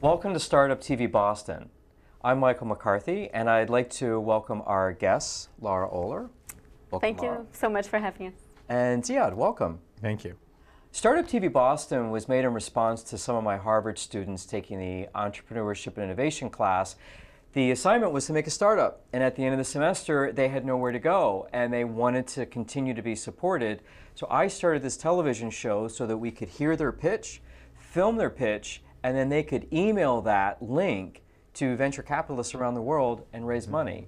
Welcome to Startup TV Boston. I'm Michael McCarthy, and I'd like to welcome our guests, Laura Oler. Welcome, Thank Laura. you so much for having us. And Ziad, welcome. Thank you. Startup TV Boston was made in response to some of my Harvard students taking the Entrepreneurship and Innovation class. The assignment was to make a startup, and at the end of the semester, they had nowhere to go, and they wanted to continue to be supported. So I started this television show so that we could hear their pitch, film their pitch, and then they could email that link to venture capitalists around the world and raise money.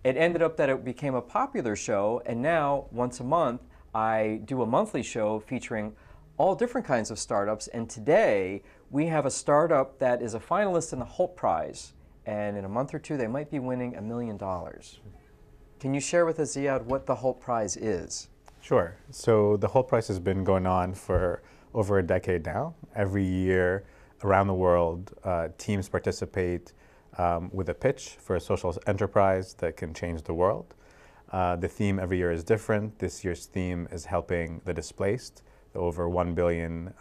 It ended up that it became a popular show, and now, once a month, I do a monthly show featuring all different kinds of startups, and today we have a startup that is a finalist in the Holt Prize, and in a month or two they might be winning $1 million. Can you share with us, Ziad, what the Holt Prize is? Sure. So the Holt Prize has been going on for over a decade now. Every year around the world, teams participate with a pitch for a social enterprise that can change the world. The theme every year is different. This year's theme is helping the displaced, the over 1 billion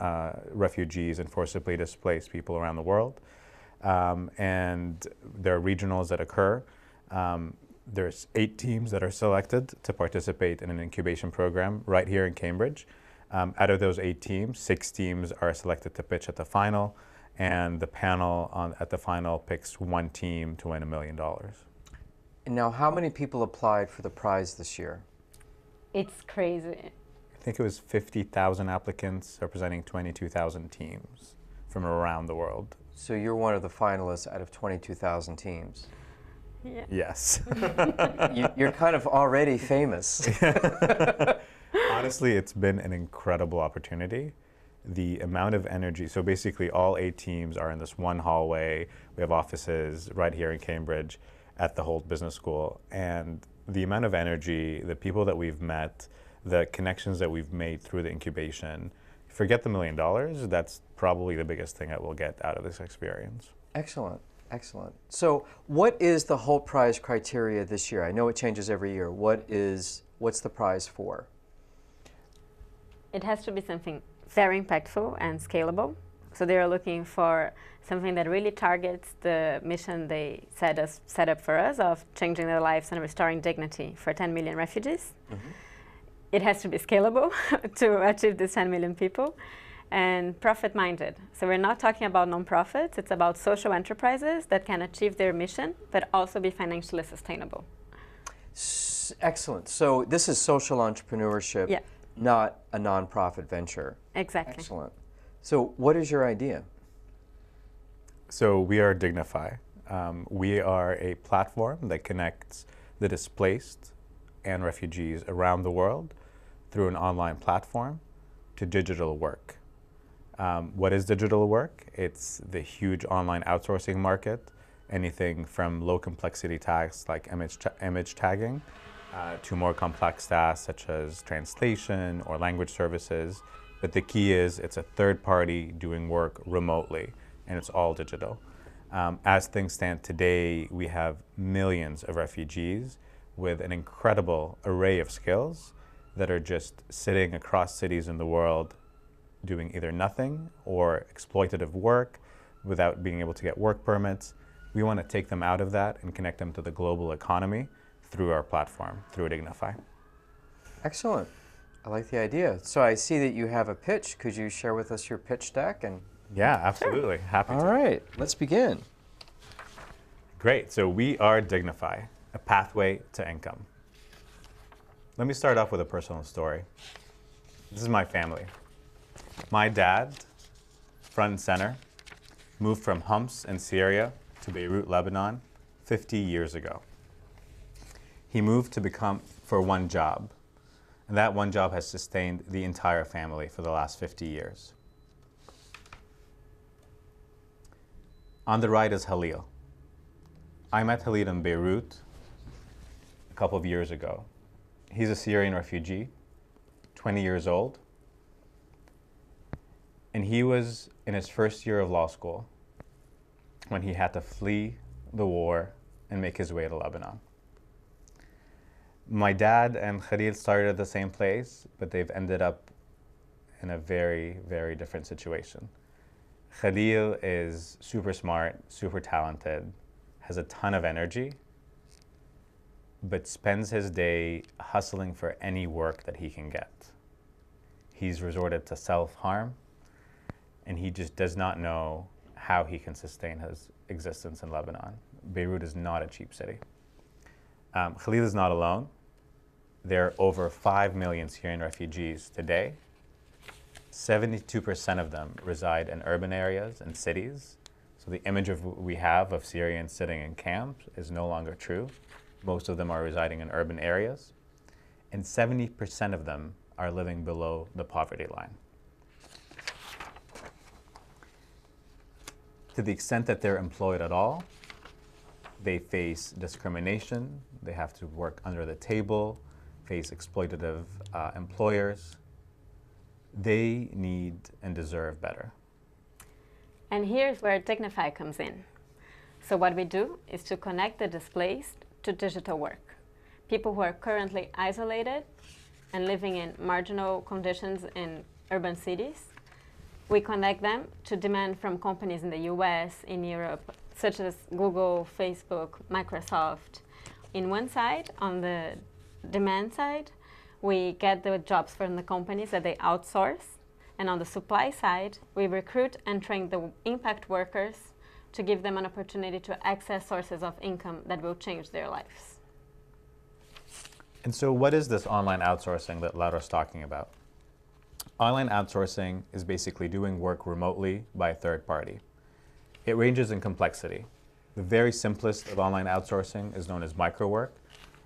refugees and forcibly displaced people around the world. And there are regionals that occur. There's 8 teams that are selected to participate in an incubation program right here in Cambridge. Out of those 8 teams, 6 teams are selected to pitch at the final, and the panel at the final picks 1 team to win $1 million. And now, how many people applied for the prize this year? It's crazy. I think it was 50,000 applicants representing 22,000 teams from around the world. So you're one of the finalists out of 22,000 teams. Yeah. Yes. You're kind of already famous. Honestly, it's been an incredible opportunity. The amount of energy, so basically all 8 teams are in this one hallway. We have offices right here in Cambridge at the Holt Business School. And the amount of energy, the people that we've met, the connections that we've made through the incubation, forget the $1 million, that's probably the biggest thing that we'll get out of this experience. Excellent, excellent. So what is the Holt Prize criteria this year? I know it changes every year. What's the prize for? It has to be something very impactful and scalable. So they are looking for something that really targets the mission they set up for us of changing their lives and restoring dignity for 10 million refugees. Mm-hmm. It has to be scalable to achieve these 10 million people, and profit-minded. So we're not talking about nonprofits, it's about social enterprises that can achieve their mission, but also be financially sustainable. Excellent. So this is social entrepreneurship, yeah, not a nonprofit venture. Exactly. Excellent. So what is your idea? So we are Dignify. We are a platform that connects the displaced and refugees around the world through an online platform to digital work. What is digital work? It's the huge online outsourcing market, anything from low complexity tasks like image tagging to more complex tasks such as translation or language services. But the key is it's a third party doing work remotely, and it's all digital. As things stand today, we have millions of refugees with an incredible array of skills that are just sitting across cities in the world doing either nothing or exploitative work without being able to get work permits. We want to take them out of that and connect them to the global economy through our platform, through Dignify. Excellent. I like the idea. So I see that you have a pitch. Could you share with us your pitch deck? Yeah, absolutely. Sure. Happy to. All right, let's begin. Great. So we are Dignify, a pathway to income. Let me start off with a personal story. This is my family. My dad, front and center, moved from Homs in Syria to Beirut, Lebanon, 50 years ago. He moved for one job, and that one job has sustained the entire family for the last 50 years. On the right is Halil. I met Halil in Beirut a couple of years ago. He's a Syrian refugee, 20 years old, and he was in his first year of law school when he had to flee the war and make his way to Lebanon. My dad and Khalil started at the same place, but they've ended up in a very, very different situation. Khalil is super smart, super talented, has a ton of energy, but spends his day hustling for any work that he can get. He's resorted to self-harm, and he just does not know how he can sustain his existence in Lebanon. Beirut is not a cheap city. Khalil is not alone. There are over 5 million Syrian refugees today. 72% of them reside in urban areas and cities. So the image we have of Syrians sitting in camps is no longer true. Most of them are residing in urban areas. And 70% of them are living below the poverty line. To the extent that they're employed at all, they face discrimination, they have to work under the table, face exploitative employers. They need and deserve better. And here's where Dignify comes in. So what we do is to connect the displaced to digital work. People who are currently isolated and living in marginal conditions in urban cities, we connect them to demand from companies in the US, in Europe, such as Google, Facebook, Microsoft. In one side, on the demand side, we get the jobs from the companies that they outsource. And on the supply side, we recruit and train the impact workers to give them an opportunity to access sources of income that will change their lives. And so what is this online outsourcing that Laura's talking about? Online outsourcing is basically doing work remotely by a third party. It ranges in complexity. The very simplest of online outsourcing is known as microwork,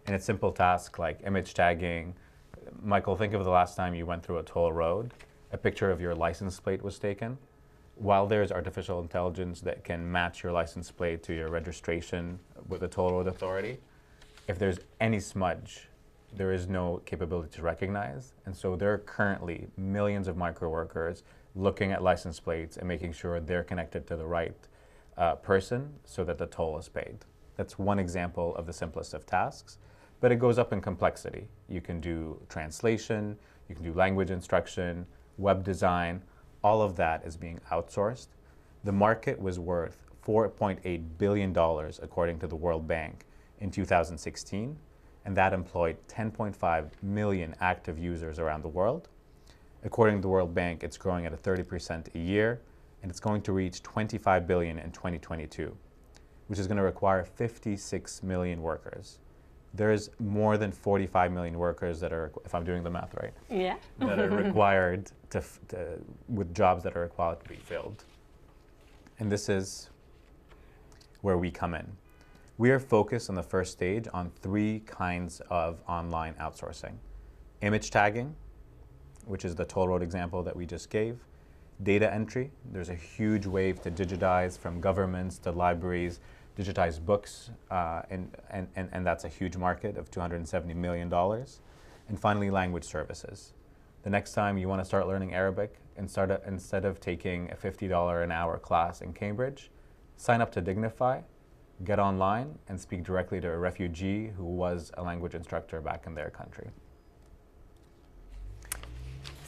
and it's simple tasks like image tagging. Michael, think of the last time you went through a toll road, a picture of your license plate was taken. While there's artificial intelligence that can match your license plate to your registration with the toll road authority, if there's any smudge, there is no capability to recognize. And so there are currently millions of micro workers looking at license plates and making sure they're connected to the right person so that the toll is paid. That's one example of the simplest of tasks, but it goes up in complexity. You can do translation, you can do language instruction, web design, all of that is being outsourced. The market was worth $4.8 billion according to the World Bank in 2016. And that employed 10.5 million active users around the world. According to the World Bank, it's growing at a 30% a year, and it's going to reach 25 billion in 2022, which is going to require 56 million workers. There's more than 45 million workers that are, if I'm doing the math right, yeah. that are required with jobs that are required to be filled. And this is where we come in. We are focused on the first stage on 3 kinds of online outsourcing. Image tagging, which is the toll road example that we just gave. Data entry, there's a huge wave to digitize from governments to libraries, digitize books, and that's a huge market of $270 million. And finally, language services. The next time you want to start learning Arabic, instead of taking a $50 an hour class in Cambridge, sign up to Dignify, get online and speak directly to a refugee who was a language instructor back in their country.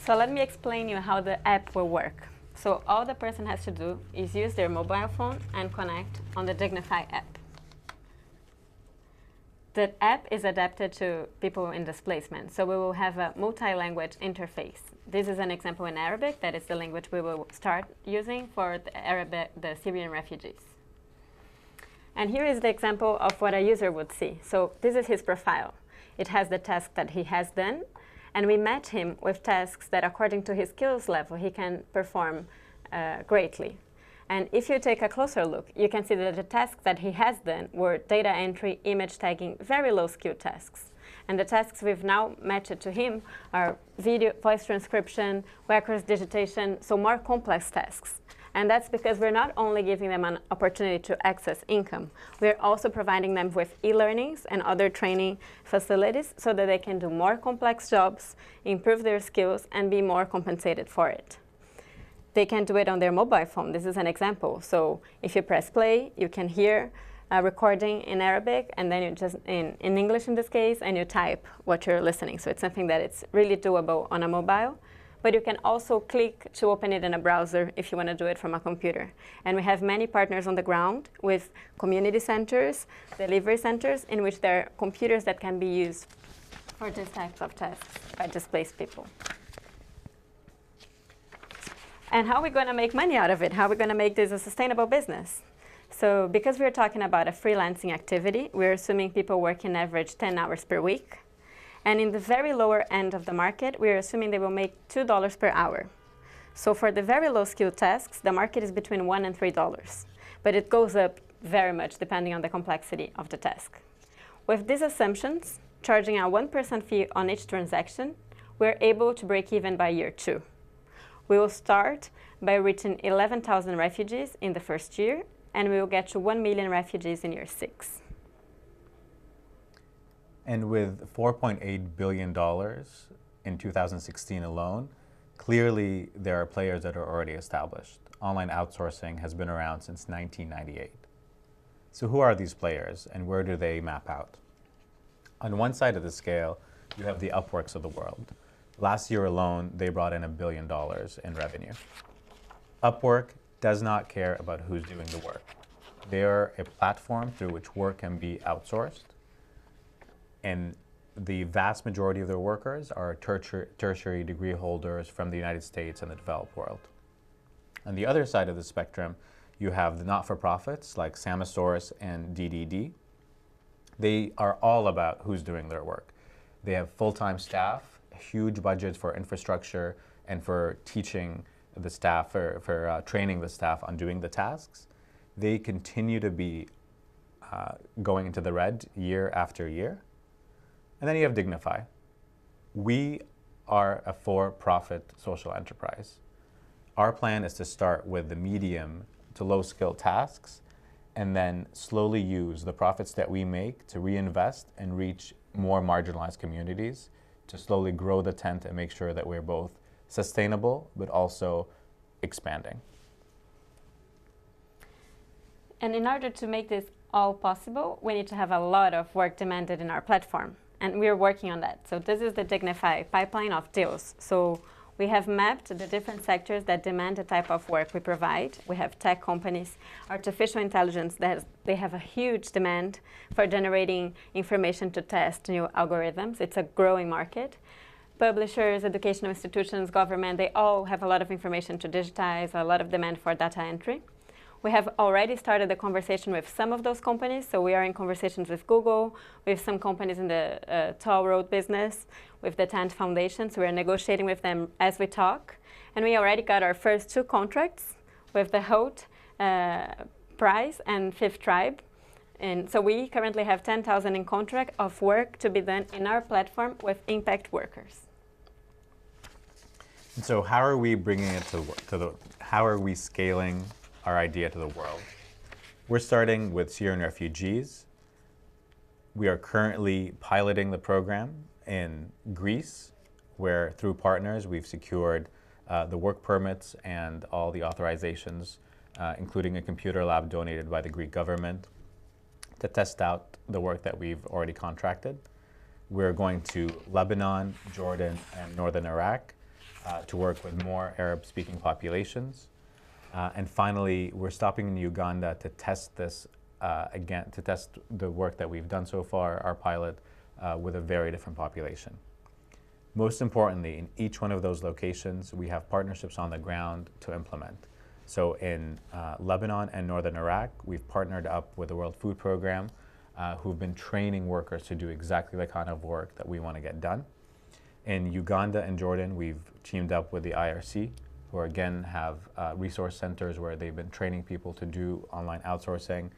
So let me explain you how the app will work. So all the person has to do is use their mobile phone and connect on the Dignify app. The app is adapted to people in displacement, so we will have a multi-language interface. This is an example in Arabic, that is the language we will start using for the Syrian refugees. And here is the example of what a user would see. So this is his profile. It has the task that he has done, and we match him with tasks that according to his skills level he can perform greatly. And if you take a closer look, you can see that the tasks that he has done were data entry, image tagging, very low skill tasks. And the tasks we've now matched to him are video, voice transcription, records digitation, so more complex tasks. And that's because we're not only giving them an opportunity to access income, we're also providing them with e-learnings and other training facilities so that they can do more complex jobs, improve their skills, and be more compensated for it. They can do it on their mobile phone. This is an example. So if you press play, you can hear a recording in Arabic, and then you just, in English in this case, and you type what you're listening. So it's something that it's really doable on a mobile. but you can also click to open it in a browser if you want to do it from a computer. And we have many partners on the ground with community centers, delivery centers, in which there are computers that can be used for these types of tasks by displaced people. And how are we going to make money out of it? How are we going to make this a sustainable business? So because we're talking about a freelancing activity, we're assuming people work in average 10 hours per week. And in the very lower end of the market, we're assuming they will make $2 per hour. So for the very low skill tasks, the market is between $1 and $3. But it goes up very much depending on the complexity of the task. With these assumptions, charging a 1% fee on each transaction, we're able to break even by year 2. We will start by reaching 11,000 refugees in the first year, and we will get to 1 million refugees in year 6. And with $4.8 billion in 2016 alone, clearly there are players that are already established. Online outsourcing has been around since 1998. So who are these players and where do they map out? On one side of the scale, you have the Upworks of the world. Last year alone, they brought in $1 billion in revenue. Upwork does not care about who's doing the work. They are a platform through which work can be outsourced, and the vast majority of their workers are tertiary degree holders from the United States and the developed world. On the other side of the spectrum, you have the not-for-profits like Samasaurus and DDD. They are all about who's doing their work. They have full-time staff, huge budgets for infrastructure and for teaching the staff, for training the staff on doing the tasks. They continue to be going into the red year after year. And then you have Dignify. We are a for-profit social enterprise. Our plan is to start with the medium to low-skill tasks and then slowly use the profits that we make to reinvest and reach more marginalized communities, to slowly grow the tent and make sure that we're both sustainable but also expanding. And in order to make this all possible, we need to have a lot of work demanded in our platform. And we're working on that. So this is the Dignify pipeline of deals. So we have mapped the different sectors that demand the type of work we provide. We have tech companies, artificial intelligence, that they have a huge demand for generating information to test new algorithms. It's a growing market. Publishers, educational institutions, government, they all have a lot of information to digitize, a lot of demand for data entry. We have already started the conversation with some of those companies. So we are in conversations with Google, with some companies in the toll road business, with the Tent Foundation. So we're negotiating with them as we talk. And we already got our first 2 contracts with the Holt Prize and Fifth Tribe. And so we currently have 10,000 in contract of work to be done in our platform with impact workers. And so how are we bringing it how are we scaling our idea to the world? We're starting with Syrian refugees. We are currently piloting the program in Greece, where through partners we've secured the work permits and all the authorizations, including a computer lab donated by the Greek government to test out the work that we've already contracted. We're going to Lebanon, Jordan, and northern Iraq to work with more Arab-speaking populations. And finally, we're stopping in Uganda to test this again, to test the work that we've done so far, our pilot, with a very different population. Most importantly, in each one of those locations, we have partnerships on the ground to implement. So in Lebanon and northern Iraq, we've partnered up with the World Food Program, who've been training workers to do exactly the kind of work that we want to get done. In Uganda and Jordan, we've teamed up with the IRC, who again have resource centers where they've been training people to do online outsourcing.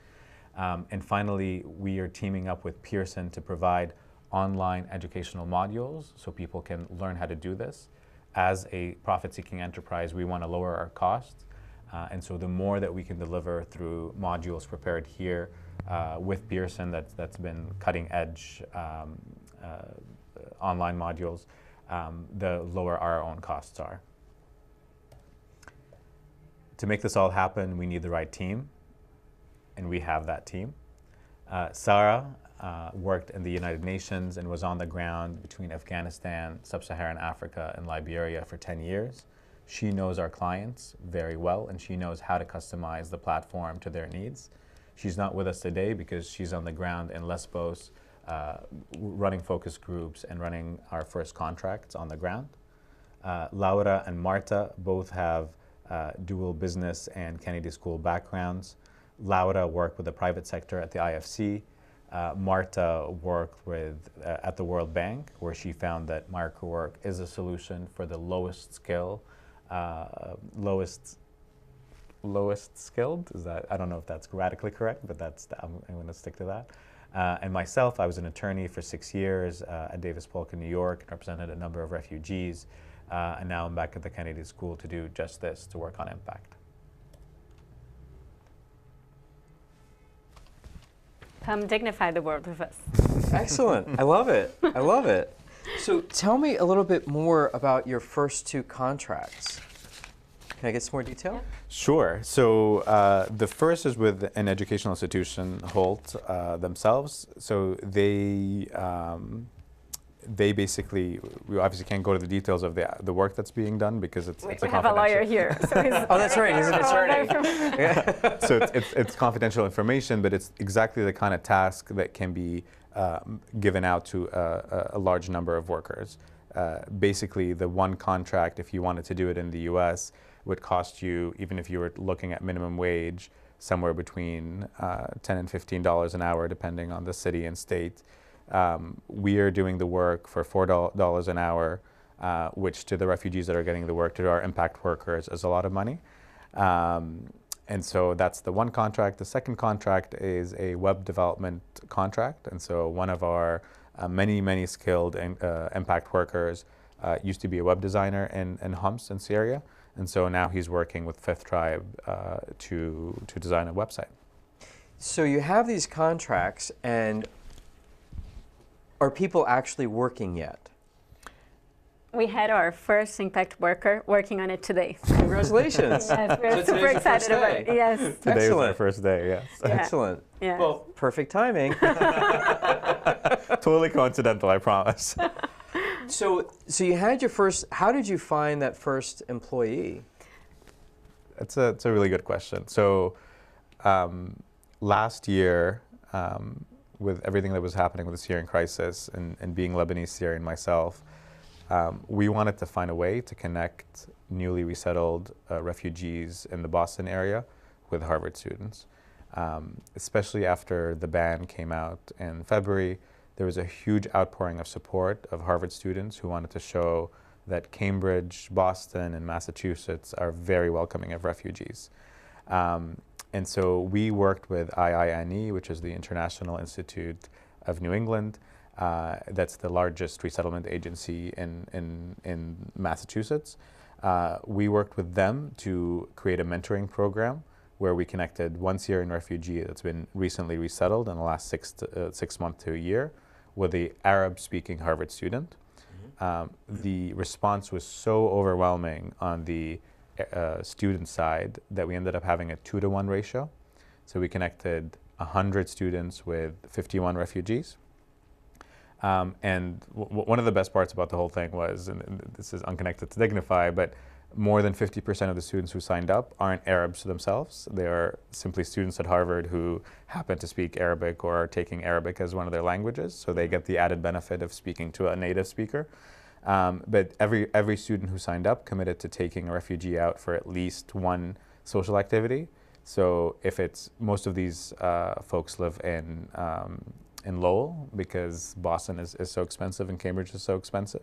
And finally, we are teaming up with Pearson to provide online educational modules so people can learn how to do this. As a profit-seeking enterprise, we want to lower our costs. And so the more that we can deliver through modules prepared here with Pearson that's been cutting-edge online modules, the lower our own costs are. To make this all happen, we need the right team, and we have that team. Sarah worked in the United Nations and was on the ground between Afghanistan, Sub-Saharan Africa, and Liberia for 10 years. She knows our clients very well, and she knows how to customize the platform to their needs. She's not with us today because she's on the ground in Lesbos, running focus groups and running our first contracts on the ground. Laura and Marta both have dual business and Kennedy School backgrounds. Laura worked with the private sector at the IFC. Marta worked with at the World Bank, where she found that microwork is a solution for the lowest skill, lowest skilled. Is that, I don't know if that's grammatically correct, but I'm going to stick to that. And myself, I was an attorney for 6 years at Davis Polk in New York, and represented a number of refugees. And now I'm back at the Kennedy School to do just this, to work on impact. Come dignify the world with us. Excellent. I love it. I love it. So tell me a little bit more about your first 2 contracts. Can I get some more detail? Sure. So the first is with an educational institution, Holt themselves. So they basically, we obviously can't go to the details of the work that's being done because it's a confidential. We have a lawyer here. So Oh, that's right. He's an attorney. So it's confidential information, but it's exactly the kind of task that can be given out to a large number of workers. Basically, the one contract, if you wanted to do it in the US, would cost you, even if you were looking at minimum wage, somewhere between $10 and $15 an hour, depending on the city and state. We are doing the work for $4 an hour, which to the refugees that are getting the work, to our impact workers, is a lot of money. And so that's the one contract. The second contract is a web development contract. And so one of our many skilled impact workers used to be a web designer in Homs in Syria. And so now he's working with Fifth Tribe to design a website. So you have these contracts, and are people actually working yet? We had our first impact worker working on it today. Congratulations. Yes, we're super excited about it. Yes. Today was our first day, yes. Yeah. Excellent. Yeah. Well, perfect timing. Totally coincidental, I promise. So you had your first, how did you find that first employee? It's a really good question. So last year, with everything that was happening with the Syrian crisis and being Lebanese Syrian myself, we wanted to find a way to connect newly resettled refugees in the Boston area with Harvard students. Especially after the ban came out in February, there was a huge outpouring of support of Harvard students who wanted to show that Cambridge, Boston, and Massachusetts are very welcoming of refugees. And so we worked with IINE, which is the International Institute of New England. That's the largest resettlement agency in Massachusetts. We worked with them to create a mentoring program where we connected one Syrian refugee that's been recently resettled in the last 6 months to a year with the Arab-speaking Harvard student. The response was so overwhelming on the student side that we ended up having a 2-to-1 ratio. So we connected 100 students with 51 refugees. And one of the best parts about the whole thing was, and this is unconnected to Dignify, but more than 50% of the students who signed up aren't Arabs themselves. They are simply students at Harvard who happen to speak Arabic or are taking Arabic as one of their languages, so they get the added benefit of speaking to a native speaker. But every student who signed up committed to taking a refugee out for at least one social activity. So if it's, most of these folks live in Lowell because Boston is so expensive and Cambridge is so expensive.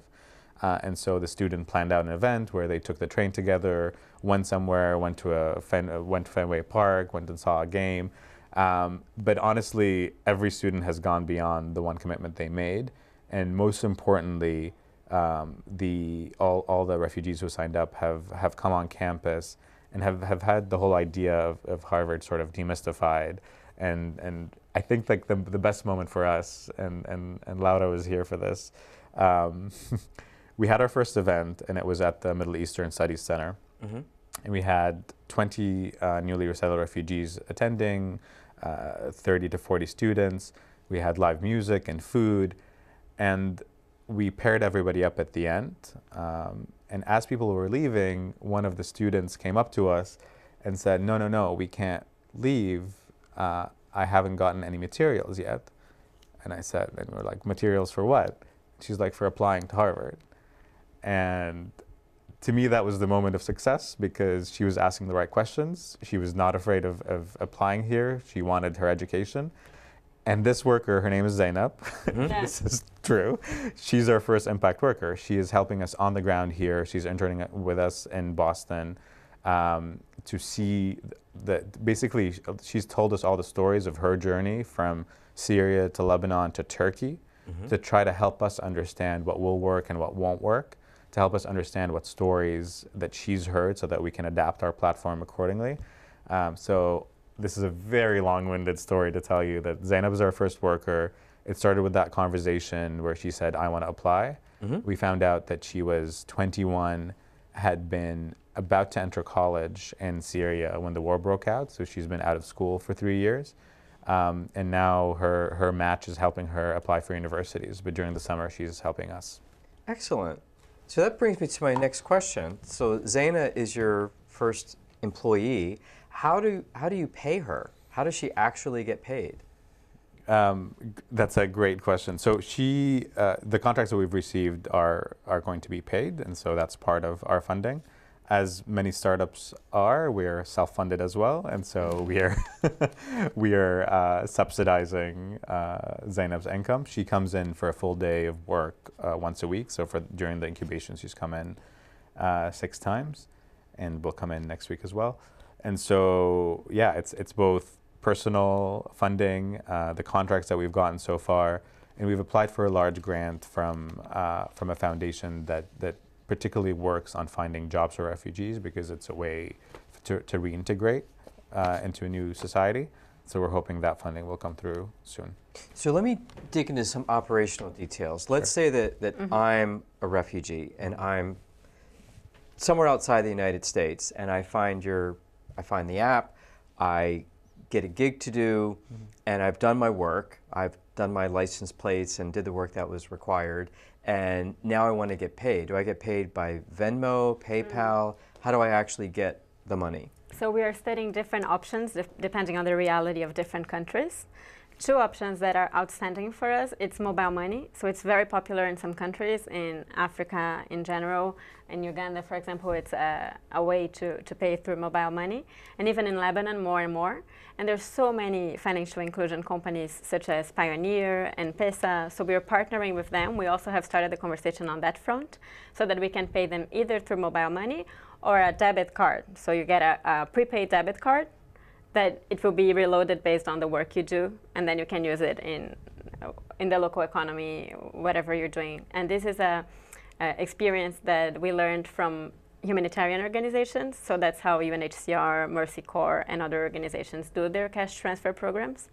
And so the student planned out an event where they took the train together, went somewhere, went to Fenway Park, went and saw a game. But honestly, every student has gone beyond the one commitment they made. And most importantly, all the refugees who signed up have come on campus and have had the whole idea of Harvard sort of demystified. And I think like the best moment for us, and Laura was here for this, we had our first event, and it was at the Middle Eastern Studies Center. Mm-hmm. And we had 20 newly resettled refugees attending, 30 to 40 students. We had live music and food, and we paired everybody up at the end. And as people were leaving, one of the students came up to us and said, no, no, no, we can't leave. I haven't gotten any materials yet. And I said, and we're like, materials for what? She's like, for applying to Harvard. And to me, that was the moment of success because she was asking the right questions. She was not afraid of applying here. She wanted her education. And this worker, her name is Zainab. Yeah. This is true. She's our first impact worker. She is helping us on the ground here. She's interning with us in Boston to see that basically she's told us all the stories of her journey from Syria to Lebanon to Turkey to try to help us understand what will work and what won't work, to help us understand what stories that she's heard so that we can adapt our platform accordingly. So this is a very long-winded story to tell you that Zainab is our first worker. It started with that conversation where she said, I want to apply. We found out that she was 21, had been about to enter college in Syria when the war broke out. So she's been out of school for 3 years. And now her match is helping her apply for universities. But during the summer, she's helping us. Excellent. So that brings me to my next question. So Zaina is your first employee. How do you pay her? How does she actually get paid? That's a great question. So the contracts that we've received are going to be paid, and so that's part of our funding. As many startups are, we're self-funded as well, and so we are subsidizing Zainab's income. She comes in for a full day of work once a week. So during the incubation, she's come in 6 times, and will come in next week as well. And so, yeah, it's both personal funding, the contracts that we've gotten so far, and we've applied for a large grant from a foundation that particularly works on finding jobs for refugees because it's a way to reintegrate into a new society. So we're hoping that funding will come through soon. So let me dig into some operational details. Let's say that I'm a refugee and I'm somewhere outside the United States, and I find the app, I get a gig to do, and I've done my work. I've done my license plates and did the work that was required, and now I want to get paid. Do I get paid by Venmo, PayPal? How do I actually get the money? So we are studying different options depending on the reality of different countries. 2 options that are outstanding for us, it's mobile money. So it's very popular in some countries, in Africa in general. In Uganda, for example, it's a way to pay through mobile money. And even in Lebanon, more and more. And there's so many financial inclusion companies such as Pioneer and Pesa. So we're partnering with them. We also have started the conversation on that front so that we can pay them either through mobile money or a debit card. So you get a prepaid debit card that it will be reloaded based on the work you do, and then you can use it in the local economy, whatever you're doing. And this is a experience that we learned from humanitarian organizations. So that's how UNHCR, Mercy Corps, and other organizations do their cash transfer programs.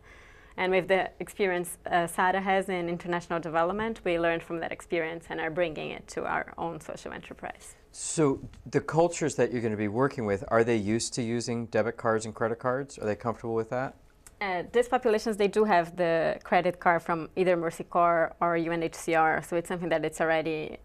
And with the experience SADA has in international development, we learned from that experience and are bringing it to our own social enterprise. So the cultures that you're going to be working with, are they used to using debit cards and credit cards? Are they comfortable with that? These populations, they do have the credit card from either Mercy Corps or UNHCR, so it's something that it's already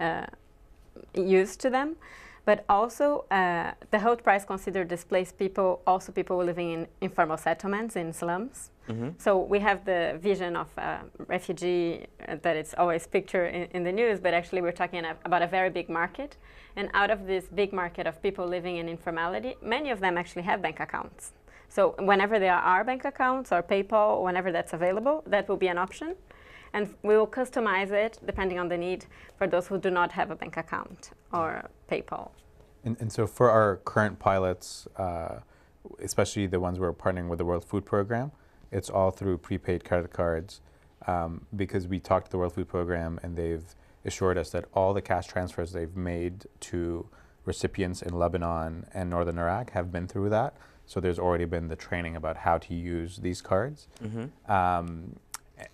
used to them. But also, the health price consider displaced people, also people living in informal settlements, in slums. So we have the vision of a refugee that it's always pictured in the news, but actually we're talking about a very big market. And out of this big market of people living in informality, many of them actually have bank accounts. So whenever there are bank accounts or PayPal, whenever that's available, that will be an option. And we will customize it depending on the need for those who do not have a bank account or PayPal. And so for our current pilots, especially the ones we're partnering with the World Food Program, it's all through prepaid credit cards because we talked to the World Food Program and they've assured us that all the cash transfers they've made to recipients in Lebanon and Northern Iraq have been through that. So there's already been the training about how to use these cards.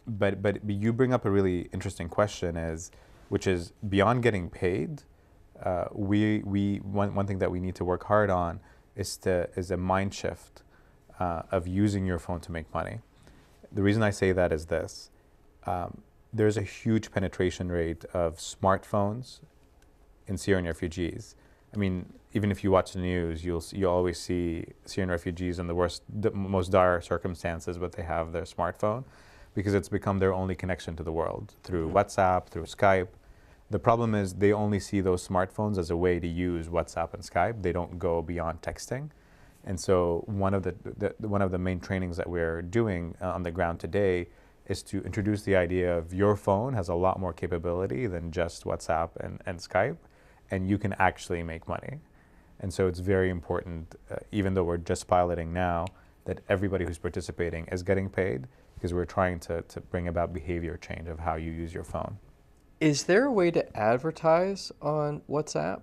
But you bring up a really interesting question, which is beyond getting paid. One thing that we need to work hard on is a mind shift of using your phone to make money. The reason I say that is this: there's a huge penetration rate of smartphones in Syrian refugees. I mean, even if you watch the news, you'll always see Syrian refugees in the most dire circumstances, but they have their smartphone because it's become their only connection to the world through WhatsApp, through Skype. The problem is they only see those smartphones as a way to use WhatsApp and Skype. They don't go beyond texting. And so one of the main trainings that we're doing on the ground today is to introduce the idea of your phone has a lot more capability than just WhatsApp and Skype, and you can actually make money. And so it's very important, even though we're just piloting now, that everybody who's participating is getting paid, because we're trying to bring about behavior change of how you use your phone. Is there a way to advertise on WhatsApp?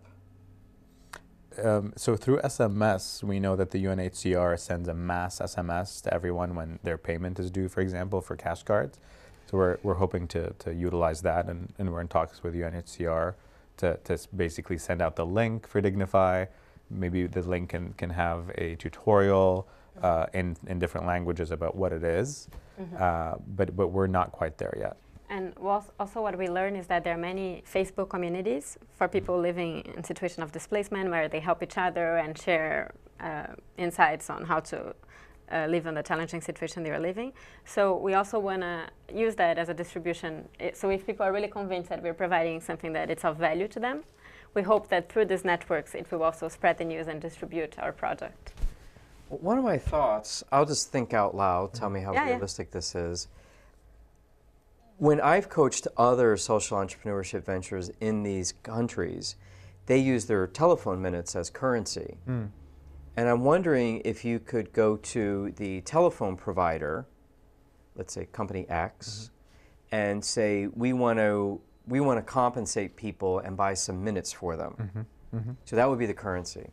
So through SMS, we know that the UNHCR sends a mass SMS to everyone when their payment is due, for example, for cash cards. So we're hoping to utilize that, and we're in talks with UNHCR to basically send out the link for Dignify. Maybe the link can have a tutorial in different languages about what it is, but we're not quite there yet. And also what we learn is that there are many Facebook communities for people living in situation of displacement where they help each other and share insights on how to live in the challenging situation they are living. So we also want to use that as a distribution. So if people are really convinced that we're providing something that it's of value to them, we hope that through these networks it will also spread the news and distribute our project. One of my thoughts, I'll just think out loud, tell me how realistic this is. When I've coached other social entrepreneurship ventures in these countries, they use their telephone minutes as currency. And I'm wondering if you could go to the telephone provider, let's say company X, and say, we want to compensate people and buy some minutes for them. So that would be the currency.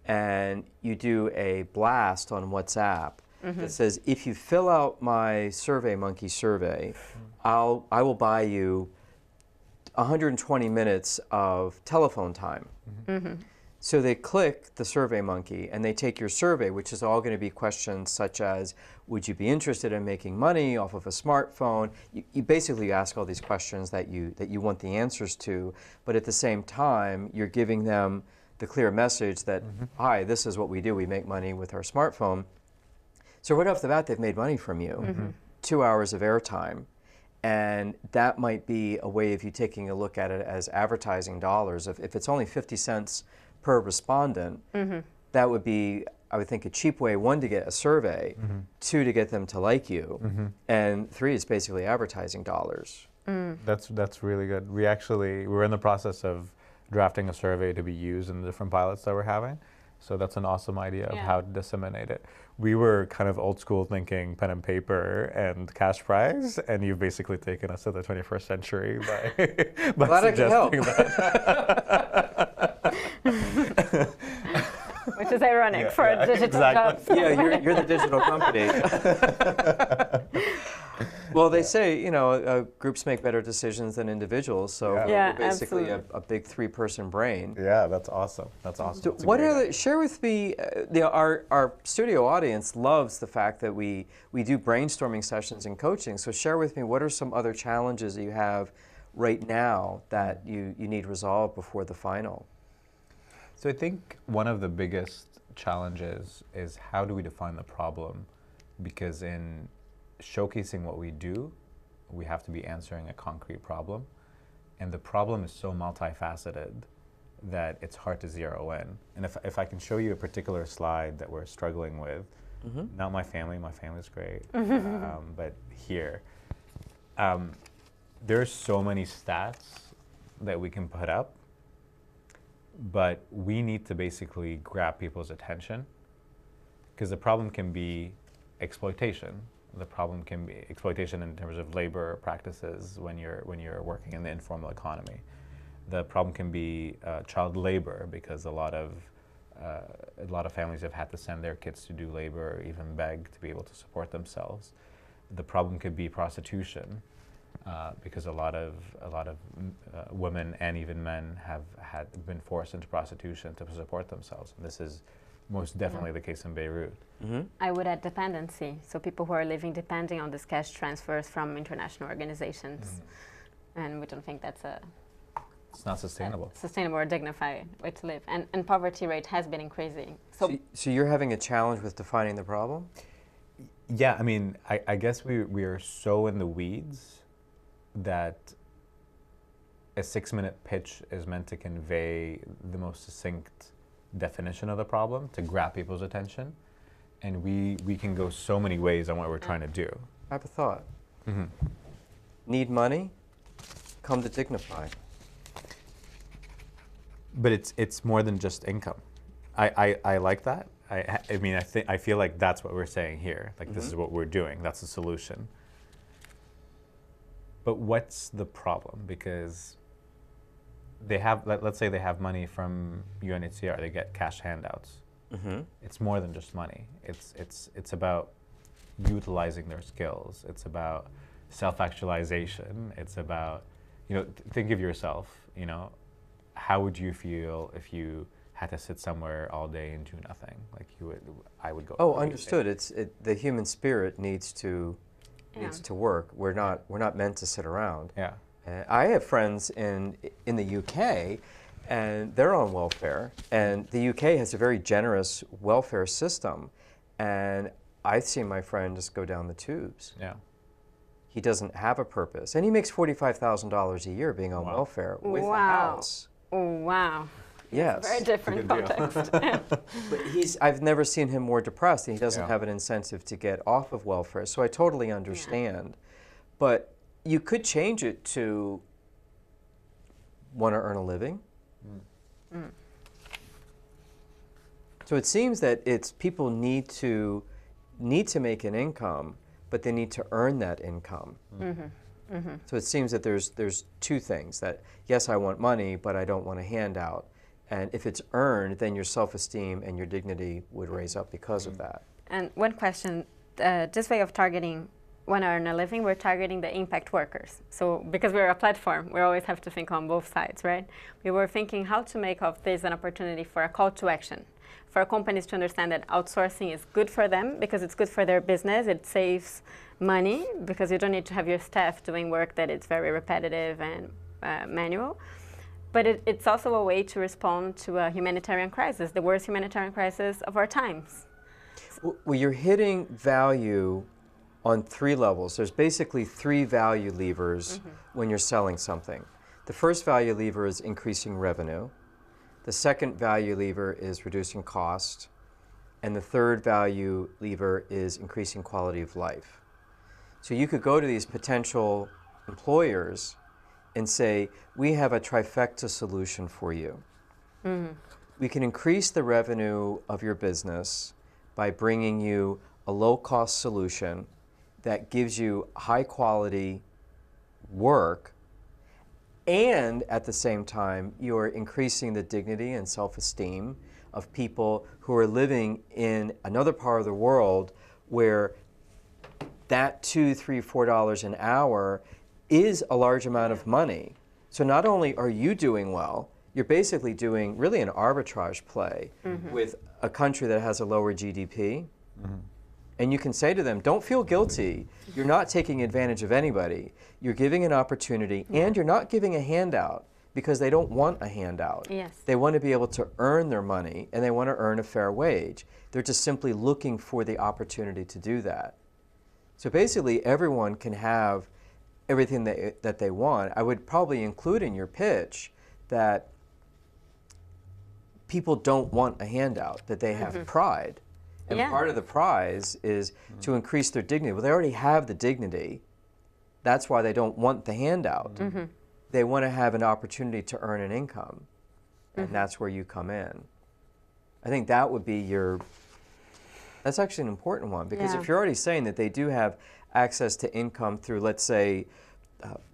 And you do a blast on WhatsApp that says, if you fill out my SurveyMonkey survey, I will buy you 120 minutes of telephone time. So they click the SurveyMonkey and they take your survey, which is all going to be questions such as, would you be interested in making money off of a smartphone? You basically ask all these questions that you want the answers to, but at the same time, you're giving them the clear message that, hi, this is what we do. We make money with our smartphone. So right off the bat, they've made money from you. 2 hours of airtime. And that might be a way of you taking a look at it as advertising dollars. If it's only 50 cents per respondent, that would be, I would think, a cheap way, one, to get a survey, two, to get them to like you, and three, is basically advertising dollars. That's really good. We're in the process of drafting a survey to be used in the different pilots that we're having. So that's an awesome idea of how to disseminate it. We were kind of old school thinking pen and paper and cash prize, and you've basically taken us to the 21st century by Glad suggesting that. Which is ironic for a digital job. Yeah, you're the digital company. Well, they say, groups make better decisions than individuals, so we're basically a big three-person brain. Yeah, that's awesome. That's awesome. So what are share with me, our studio audience loves the fact that we do brainstorming sessions and coaching, so share with me, what are some other challenges that you have right now that you need resolved before the final? So I think one of the biggest challenges is, how do we define the problem? Because in showcasing what we do, we have to be answering a concrete problem. And the problem is so multifaceted that it's hard to zero in. And if I can show you a particular slide that we're struggling with, not my family's great, but here, there's so many stats that we can put up, but we need to basically grab people's attention, because the problem can be exploitation. The problem can be exploitation in terms of labor practices when you're working in the informal economy. The problem can be child labor, because a lot of families have had to send their kids to do labor or even beg to be able to support themselves. The problem could be prostitution, because a lot of women and even men have been forced into prostitution to support themselves. And this is most definitely the case in Beirut. I would add dependency. So people who are living depending on this cash transfers from international organizations. And we don't think that's It's not sustainable. sustainable or dignified way to live. And poverty rate has been increasing. So you're having a challenge with defining the problem? Yeah, I mean, I guess we are so in the weeds that a 6-minute pitch is meant to convey the most succinct definition of the problem, to grab people's attention. And we can go so many ways on what we're trying to do. I have a thought. Need money? Come to Dignify. But it's more than just income. I like that. I mean, I feel like that's what we're saying here. Like this is what we're doing. That's the solution. But what's the problem? Because they have, let's say they have money from UNHCR. They get cash handouts. It's more than just money. It's about utilizing their skills. It's about self-actualization. It's about, think of yourself. How would you feel if you had to sit somewhere all day and do nothing? Like I would go. Oh, understood. The human spirit needs to work. We're not meant to sit around. Yeah. I have friends in the UK, and they're on welfare. And the UK has a very generous welfare system, and I've seen my friend just go down the tubes. Yeah. He doesn't have a purpose, and he makes $45,000 a year being on welfare with a house. Oh, wow. Yes. Very different context. But I've never seen him more depressed, and he doesn't have an incentive to get off of welfare. So I totally understand. But you could change it to want to earn a living. So it seems that people need to make an income, but they need to earn that income. So it seems that there's two things: that yes, I want money, but I don't want a handout. And if it's earned, then your self-esteem and your dignity would raise up because of that. And one question, this way of targeting when I earn a living, we're targeting the impact workers. So because we're a platform, we always have to think on both sides, right? We were thinking how to make of this an opportunity for a call to action, for companies to understand that outsourcing is good for them because it's good for their business. It saves money because you don't need to have your staff doing work that is very repetitive and manual. But it's also a way to respond to a humanitarian crisis, the worst humanitarian crisis of our times. Well, you're hitting value on 3 levels. There's basically 3 value levers when you're selling something. The first value lever is increasing revenue. The second value lever is reducing cost. And the third value lever is increasing quality of life. So you could go to these potential employers and say, we have a trifecta solution for you. We can increase the revenue of your business by bringing you a low-cost solution that gives you high-quality work, and at the same time, you're increasing the dignity and self-esteem of people who are living in another part of the world where that $2, $3, $4 an hour is a large amount of money. So not only are you doing well, you're basically doing really an arbitrage play with a country that has a lower GDP. And you can say to them, don't feel guilty. You're not taking advantage of anybody. You're giving an opportunity, and you're not giving a handout because they don't want a handout. They want to be able to earn their money, and they want to earn a fair wage. They're just simply looking for the opportunity to do that. So basically, everyone can have everything that they want. I would probably include in your pitch that people don't want a handout, that they have pride. And part of the prize is to increase their dignity. Well, they already have the dignity. That's why they don't want the handout. They want to have an opportunity to earn an income. And that's where you come in. I think that would be that's actually an important one, because if you're already saying that they do have access to income through, let's say,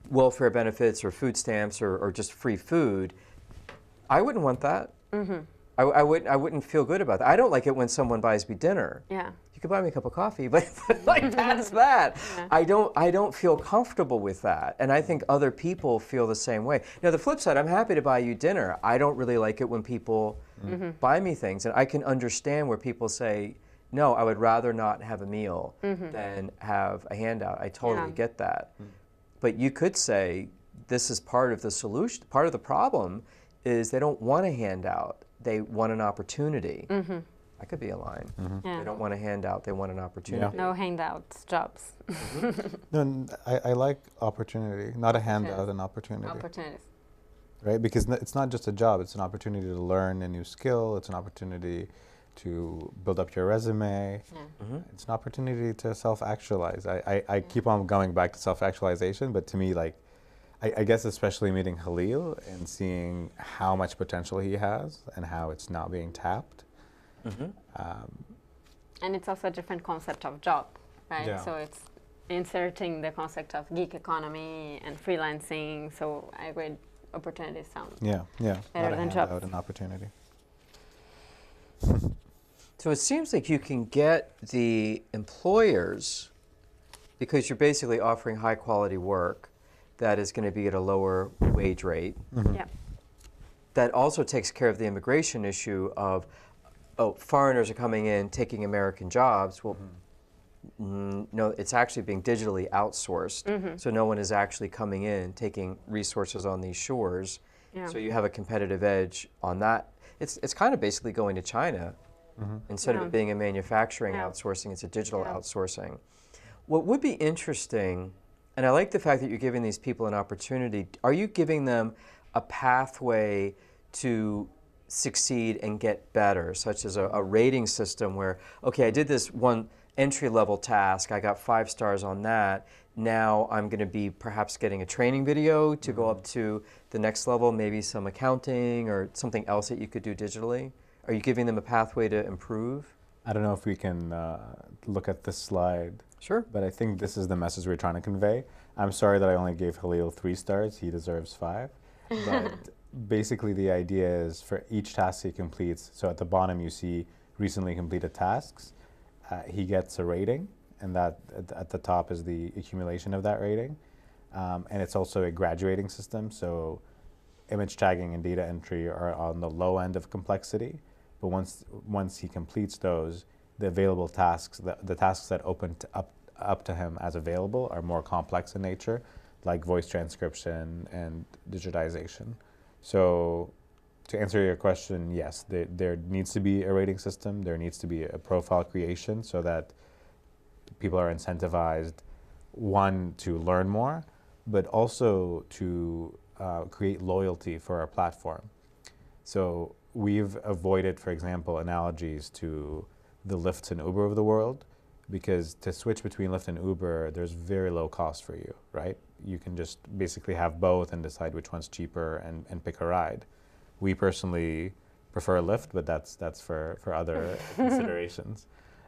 welfare benefits or food stamps or just free food, I wouldn't want that. I wouldn't feel good about that. I don't like it when someone buys me dinner. You could buy me a cup of coffee, but like that's that. I don't feel comfortable with that, and I think other people feel the same way. Now the flip side, I'm happy to buy you dinner. I don't really like it when people buy me things. And I can understand where people say, no, I would rather not have a meal than have a handout. I totally get that. But you could say, this is part of the solution. Part of the problem is they don't want a handout. They want an opportunity. That could be a line. They don't want a handout. They want an opportunity. No handouts, jobs. No, I like opportunity, not a handout, an opportunity. Opportunities. Right? Because it's not just a job, it's an opportunity to learn a new skill, it's an opportunity to build up your resume, it's an opportunity to self-actualize. I keep on going back to self-actualization, but to me, like, I guess especially meeting Khalil and seeing how much potential he has and how it's not being tapped. And it's also a different concept of job, right? Yeah. So it's inserting the concept of gig economy and freelancing. So I agree, opportunities sound better than than jobs. jobs. An opportunity. So it seems like you can get the employers, because you're basically offering high quality work that is going to be at a lower wage rate. Yeah. That also takes care of the immigration issue of, oh, foreigners are coming in, taking American jobs. Well, no, it's actually being digitally outsourced. So no one is actually coming in, taking resources on these shores. Yeah. So you have a competitive edge on that. It's kind of basically going to China. Instead of it being a manufacturing outsourcing, it's a digital outsourcing. What would be interesting, and I like the fact that you're giving these people an opportunity, are you giving them a pathway to succeed and get better, such as a rating system where, okay, I did this one entry-level task, I got 5 stars on that, now I'm going to be perhaps getting a training video to go up to the next level, maybe some accounting or something else that you could do digitally? Are you giving them a pathway to improve? I don't know if we can look at this slide. Sure. But I think this is the message we're trying to convey. I'm sorry that I only gave Khalil 3 stars. He deserves 5. But basically the idea is for each task he completes, so at the bottom you see recently completed tasks, he gets a rating, and that at the top is the accumulation of that rating. And it's also a graduating system, so image tagging and data entry are on the low end of complexity. But once he completes those, the available tasks, the tasks that open up to him as available are more complex in nature, like voice transcription and digitization. So to answer your question, yes, there needs to be a rating system. There needs to be a profile creation so that people are incentivized, one, to learn more, but also to create loyalty for our platform. So we've avoided, for example, analogies to the Lyft and Uber of the world, because to switch between Lyft and Uber, there's very low cost for you, right? You can just basically have both and decide which one's cheaper and pick a ride. We personally prefer Lyft, but that's for other considerations.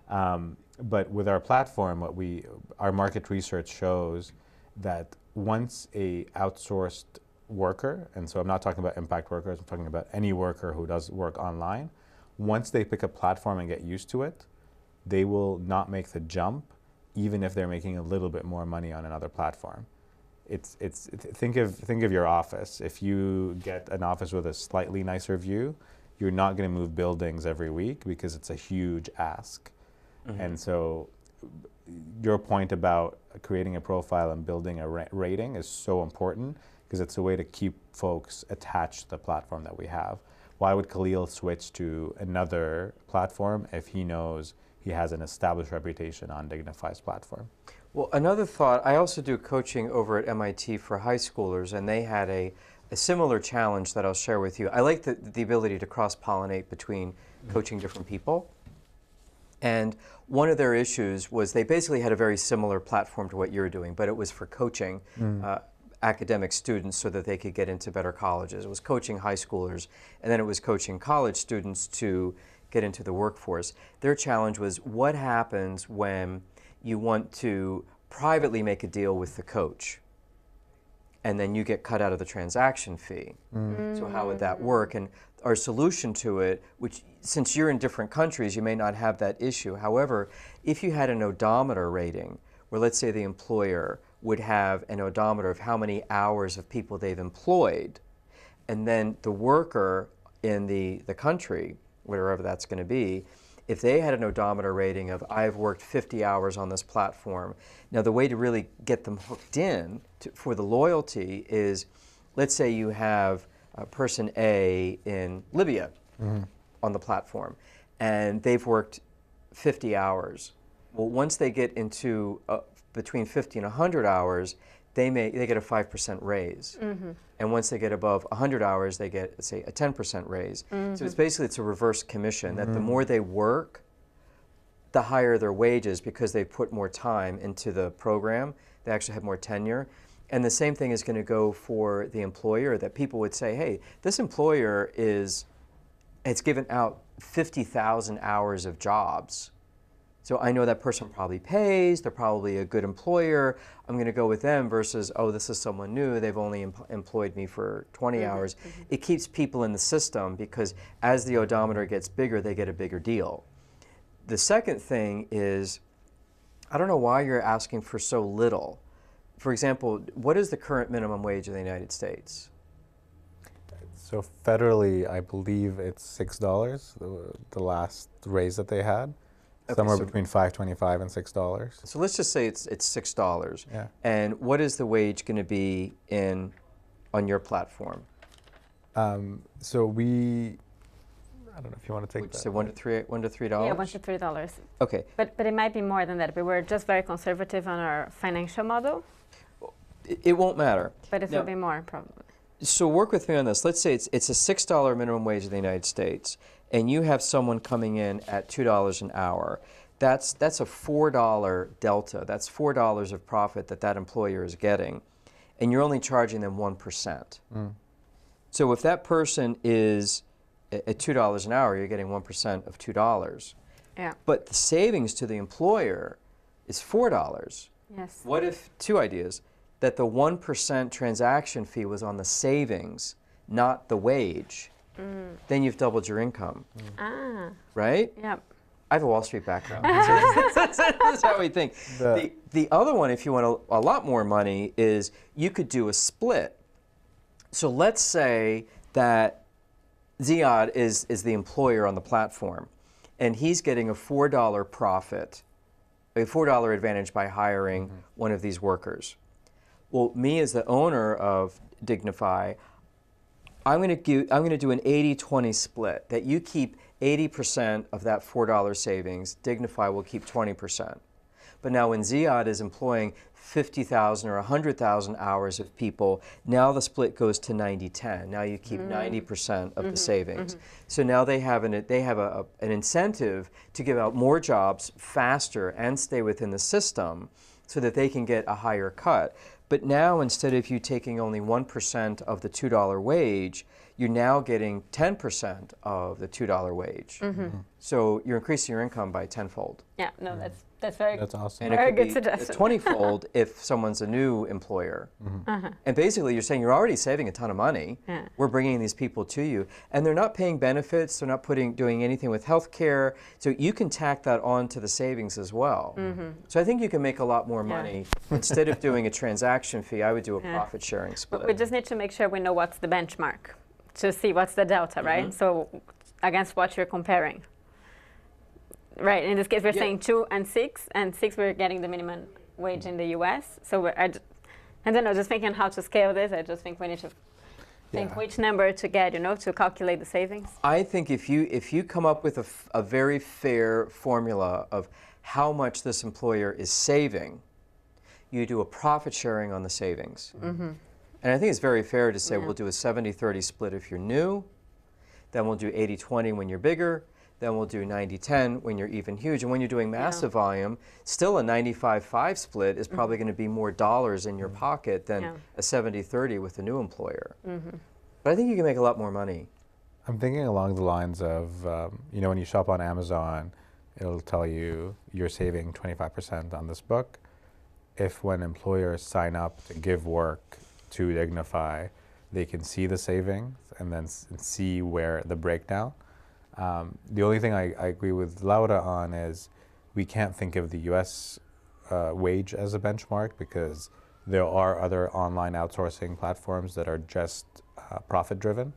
But with our platform, our market research shows that once a outsourced worker, and so I'm not talking about impact workers, I'm talking about any worker who does work online, once they pick a platform and get used to it, they will not make the jump, even if they're making a little bit more money on another platform. Think of your office. If you get an office with a slightly nicer view, you're not going to move buildings every week because it's a huge ask. And so your point about creating a profile and building a rating is so important, because it's a way to keep folks attached to the platform that we have. Why would Khalil switch to another platform if he knows he has an established reputation on Dignify's platform? Well, another thought, I also do coaching over at MIT for high schoolers, and they had a similar challenge that I'll share with you. I like the ability to cross-pollinate between coaching different people. And one of their issues was they basically had a very similar platform to what you're doing, but it was for coaching academic students so that they could get into better colleges. It was coaching high schoolers, and then it was coaching college students to get into the workforce. Their challenge was, what happens when you want to privately make a deal with the coach, and then you get cut out of the transaction fee? So how would that work? And our solution to it, which since you're in different countries, you may not have that issue. However, if you had an odometer rating, where let's say the employer would have an odometer of how many hours of people they've employed, and then the worker in the country, wherever that's going to be, if they had an odometer rating of I've worked 50 hours on this platform. Now the way to really get them hooked in for the loyalty is, let's say you have person A in Libya on the platform, and they've worked 50 hours. Well, once they get into between 50 and 100 hours, they get a 5% raise. And once they get above 100 hours, they get, say, a 10% raise. So it's a reverse commission, that the more they work, the higher their wages, because they put more time into the program. They actually have more tenure. And the same thing is going to go for the employer, that people would say, hey, this employer it's given out 50,000 hours of jobs. So I know that person probably pays, they're probably a good employer, I'm going to go with them, versus, oh, this is someone new, they've only employed me for 20 hours. It keeps people in the system, because as the odometer gets bigger, they get a bigger deal. The second thing is, I don't know why you're asking for so little. For example, what is the current minimum wage in the United States? So federally, I believe it's $6, the last raise that they had. Okay, somewhere between $5.25 and $6. So let's just say it's $6. Yeah. And what is the wage going to be on your platform? So we, I don't know if you want to take Would that. you say $1 to $3? Yeah, $1 to $3. Okay. But it might be more than that. We were just very conservative on our financial model. It won't matter. But it will be more, probably. So work with me on this. Let's say it's a $6 minimum wage in the United States, and you have someone coming in at $2 an hour. That's a $4 delta. That's $4 of profit that employer is getting, and you're only charging them 1%. So if that person is at $2 an hour, you're getting 1% of $2. Yeah. But the savings to the employer is $4. Yes. What if, two ideas, that the 1% transaction fee was on the savings, not the wage? Then you've doubled your income. Right? Yep. I have a Wall Street background. That's how we think. The other one, if you want a lot more money, is you could do a split. So let's say that Ziad is the employer on the platform, and he's getting a $4 profit, a $4 advantage by hiring one of these workers. Well, me as the owner of Dignify, I'm going to do an 80-20 split, that you keep 80% of that $4 savings, Dignify will keep 20%. But now when Ziad is employing 50,000 or 100,000 hours of people, now the split goes to 90-10. Now you keep 90% of the savings. So now they have an incentive to give out more jobs faster and stay within the system, so that they can get a higher cut. But now, instead of you taking only 1% of the $2 wage, you're now getting 10% of the $2 wage. So you're increasing your income by tenfold. Yeah, no, that's That's awesome. And very it could good be suggestion. 20-fold if someone's a new employer. And basically, you're saying you're already saving a ton of money. Yeah. We're bringing these people to you, and they're not paying benefits. They're not doing anything with health care. So you can tack that on to the savings as well. So I think you can make a lot more money. Instead of doing a transaction fee, I would do a profit sharing split. But we just need to make sure we know what's the benchmark to see what's the delta, right? So against what you're comparing. Right, in this case, we're saying 2 and 6, and 6 we're getting the minimum wage in the U.S. So I don't know, just thinking how to scale this, I just think we need to think which number to get, to calculate the savings. I think if you come up with a very fair formula of how much this employer is saving, you do a profit sharing on the savings. And I think it's very fair to say we'll do a 70-30 split if you're new, then we'll do 80-20 when you're bigger, then we'll do 90-10 when you're even huge. And when you're doing massive volume, still a 95-5 split is probably going to be more dollars in your pocket than a 70-30 with a new employer. But I think you can make a lot more money. I'm thinking along the lines of, when you shop on Amazon, it'll tell you you're saving 25% on this book. If when employers sign up to give work to Dignify, they can see the savings and then see where the breakdown. The only thing I agree with Laura on is we can't think of the U.S. Wage as a benchmark, because there are other online outsourcing platforms that are just profit-driven.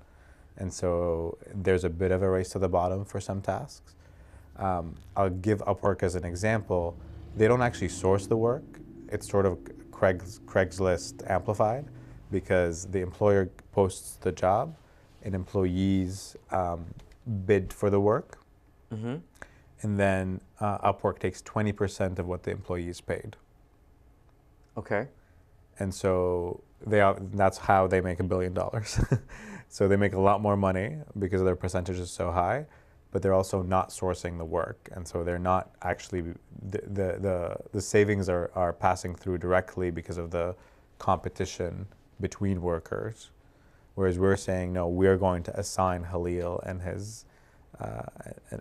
And so there's a bit of a race to the bottom for some tasks. I'll give Upwork as an example. They don't actually source the work. It's sort of Craigslist amplified, because the employer posts the job and employees bid for the work. Mm-hmm. And then Upwork takes 20% of what the employees paid. Okay. And so that's how they make $1 billion. So they make a lot more money because their percentage is so high, but they're also not sourcing the work. And so they're not actually, the savings are passing through directly because of the competition between workers. Whereas we're saying, no, we're going to assign Halil and his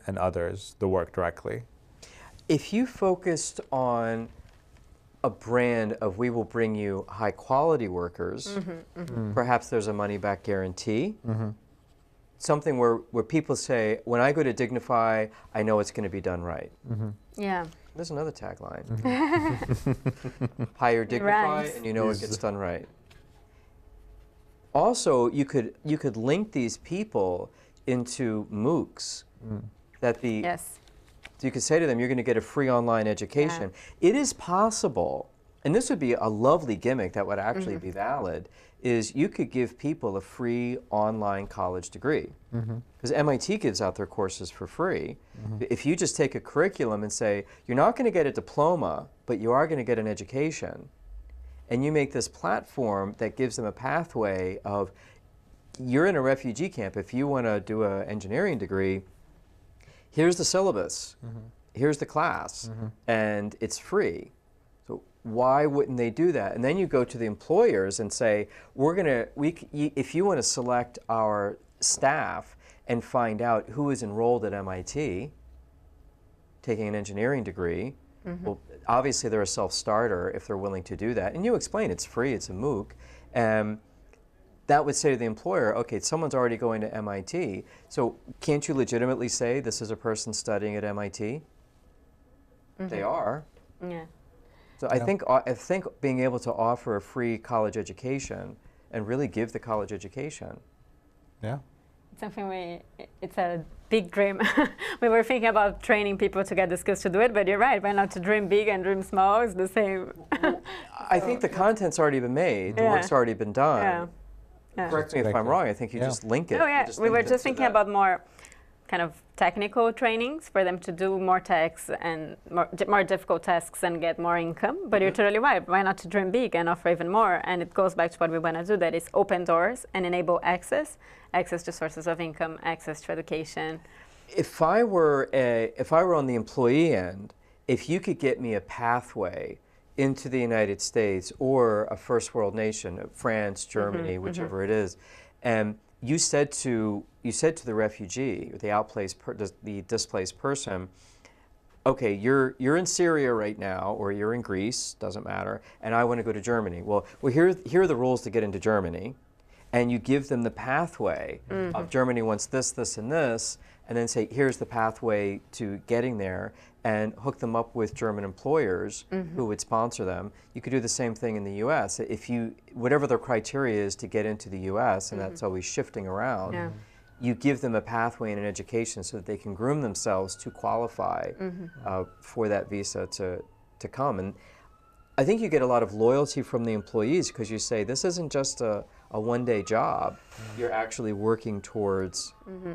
and others the work directly. If you focused on a brand of we will bring you high quality workers, perhaps there's a money back guarantee, something where people say, when I go to Dignify, I know it's going to be done right. Yeah. There's another tagline. Hire Dignify Right. and you know it gets done right. Also, you could link these people into MOOCs that the Yes. you could say to them, you're going to get a free online education. It is possible, and this would be a lovely gimmick that would actually be valid, is you could give people a free online college degree. Because MIT gives out their courses for free. If you just take a curriculum and say, you're not going to get a diploma, but you are going to get an education, and you make this platform that gives them a pathway of, you're in a refugee camp, if you want to do an engineering degree, here's the syllabus, here's the class, and it's free. So why wouldn't they do that? And then you go to the employers and say, if you want to select our staff and find out who is enrolled at MIT, taking an engineering degree, well, obviously they're a self-starter if they're willing to do that. And you explain it's free, it's a MOOC. That would say to the employer, okay, someone's already going to MIT, so can't you legitimately say this is a person studying at MIT? They are. Yeah. So I think being able to offer a free college education and really give the college education. Yeah. It's something it's a big dream. We were thinking about training people to get the skills to do it, but you're right, why not to dream big and dream small? It's the same. I think the content's already been made, the work's already been done. Yeah. Yeah. Correct me if I'm wrong, I think you just link it. Oh yeah, we were just thinking about more kind of technical trainings for them to do more tasks and more difficult tasks and get more income. But you're totally right, why not to dream big and offer even more? And it goes back to what we want to do, that is open doors and enable access to sources of income, access to education. If I were on the employee end, if you could get me a pathway into the United States or a first world nation, France, Germany, whichever it is, and you said to the refugee, or the displaced person, okay, you're in Syria right now, or you're in Greece, doesn't matter, and I want to go to Germany. Well, here are the rules to get into Germany, and you give them the pathway of Germany wants this, this, and this, and then say, here's the pathway to getting there, and hook them up with German employers who would sponsor them. You could do the same thing in the U.S. If whatever their criteria is to get into the U.S., and that's always shifting around, you give them a pathway and an education so that they can groom themselves to qualify for that visa to come. And I think you get a lot of loyalty from the employees because you say, this isn't just a one-day job. You're actually working towards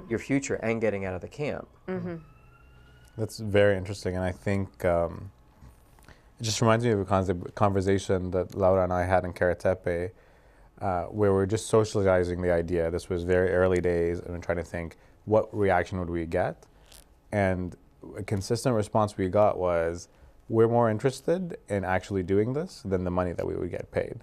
your future and getting out of the camp. That's very interesting, and I think it just reminds me of a conversation that Laura and I had in Karatepe, where we're just socializing the idea. This was very early days, and we're trying to think, what reaction would we get? And a consistent response we got was, we're more interested in actually doing this than the money that we would get paid.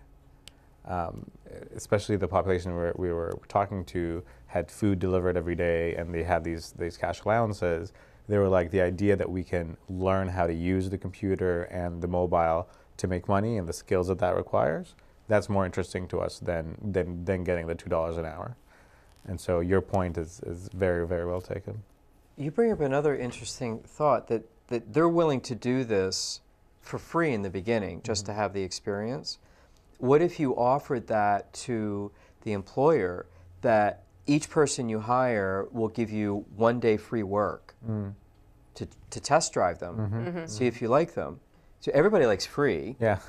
Especially the population we were talking to had food delivered every day, and they had these cash allowances. They were like, the idea that we can learn how to use the computer and the mobile to make money and the skills that requires, that's more interesting to us than getting the $2 an hour. And so your point is very, very well taken. You bring up another interesting thought that they're willing to do this for free in the beginning, just to have the experience. What if you offered that to the employer, that each person you hire will give you 1 day free work to test drive them, see if you like them. So everybody likes free. Yeah.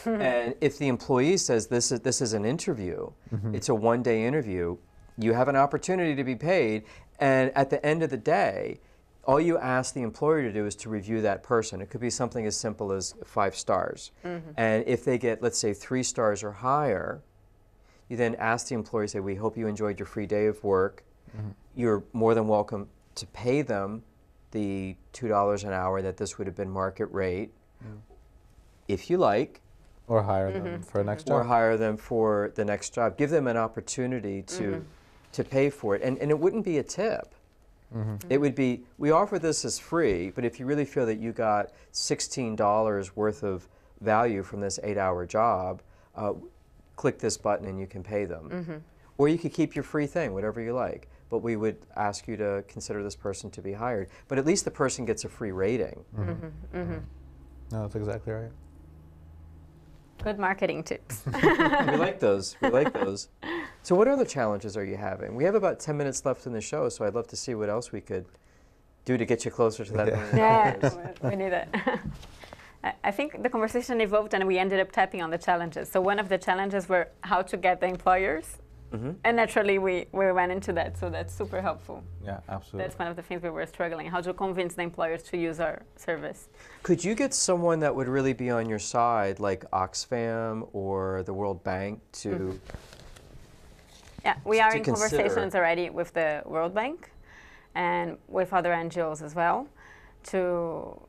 And if the employee says this is an interview, it's a 1 day interview, you have an opportunity to be paid, and at the end of the day, all you ask the employer to do is to review that person. It could be something as simple as 5 stars. And if they get, let's say, 3 stars or higher, you then ask the employer, say, we hope you enjoyed your free day of work. You're more than welcome to pay them the $2 an hour that this would have been market rate, if you like. Or hire them for a next job. Or hire them for the next job. Give them an opportunity to pay for it. And it wouldn't be a tip. It would be, we offer this as free, but if you really feel that you got $16 worth of value from this 8-hour job, click this button and you can pay them. Or you could keep your free thing, whatever you like. But we would ask you to consider this person to be hired. But at least the person gets a free rating. No, that's exactly right. Good marketing tips. We like those. We like those. So what other challenges are you having? We have about 10 minutes left in the show, so I'd love to see what else we could do to get you closer to that. Yeah, we need it. I think the conversation evolved and we ended up tapping on the challenges. So one of the challenges were how to get the employers. And naturally we went into that, so that's super helpful. Yeah, absolutely. That's one of the things we were struggling, how to convince the employers to use our service. Could you get someone that would really be on your side, like Oxfam or the World Bank, to Yeah, we are in consider? conversations already with the World Bank and with other NGOs as well to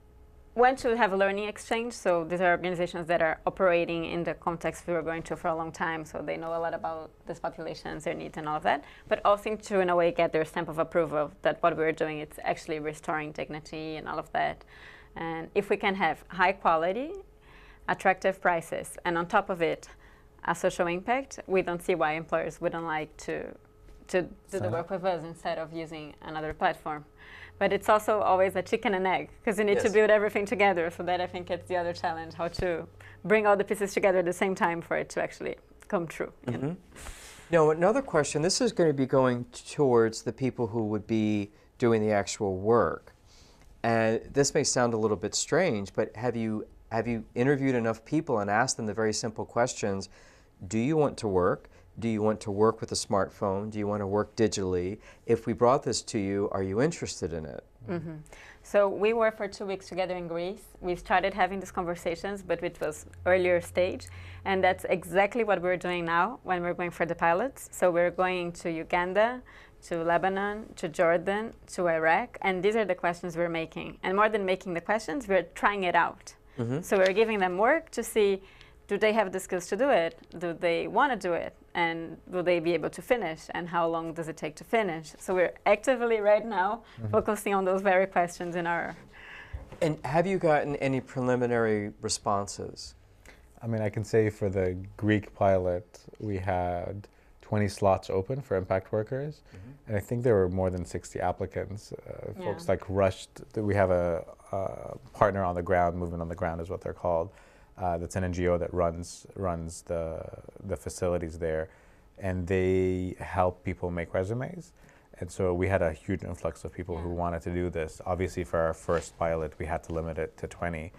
want to have a learning exchange. So these are organizations that are operating in the context we were going to for a long time, so they know a lot about these populations, their needs and all of that, but also to, in a way, get their stamp of approval that what we're doing is actually restoring dignity and all of that. And if we can have high quality, attractive prices, and on top of it, a social impact, we don't see why employers wouldn't like to do the work with us instead of using another platform. But it's also always a chicken and egg, because you need to build everything together. So that I think it's the other challenge, how to bring all the pieces together at the same time for it to actually come true. Now, another question, this is going to be going towards the people who would be doing the actual work. And this may sound a little bit strange, but have you interviewed enough people and asked them the very simple questions? Do you want to work? Do you want to work with a smartphone? Do you want to work digitally? If we brought this to you, are you interested in it? So we were for 2 weeks together in Greece. We started having these conversations, but it was earlier stage. And that's exactly what we're doing now when we're going for the pilots. So we're going to Uganda, to Lebanon, to Jordan, to Iraq. And these are the questions we're making. And more than making the questions, we're trying it out. So we're giving them work to see, do they have the skills to do it? Do they want to do it? And will they be able to finish? And how long does it take to finish? So we're actively right now focusing on those very questions in our... And have you gotten any preliminary responses? I mean, I can say for the Greek pilot, we had 20 slots open for impact workers. And I think there were more than 60 applicants. Folks like rushed. We have a partner on the ground, Movement on the Ground is what they're called. That's an NGO that runs the facilities there, and they help people make resumes. And so we had a huge influx of people who wanted to do this. Obviously, for our first pilot, we had to limit it to 20.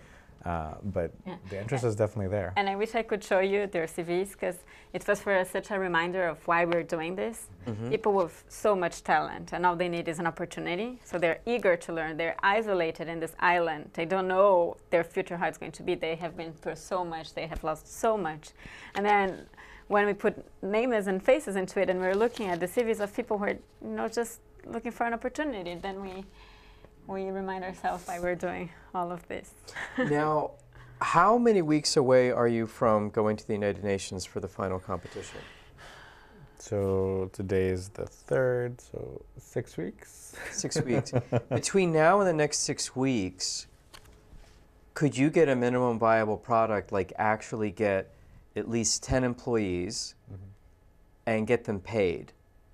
But the interest is definitely there. And I wish I could show you their CVs, because it was for us such a reminder of why we're doing this. People with so much talent, and all they need is an opportunity. So they're eager to learn. They're isolated in this island. They don't know their future, how it's going to be. They have been through so much. They have lost so much. And then when we put names and faces into it, and we're looking at the CVs of people who are just looking for an opportunity, then we remind ourselves why we're doing all of this. Now, how many weeks away are you from going to the United Nations for the final competition? So today is the 3rd, so 6 weeks. 6 weeks. Between now and the next 6 weeks, could you get a minimum viable product, like actually get at least 10 employees and get them paid,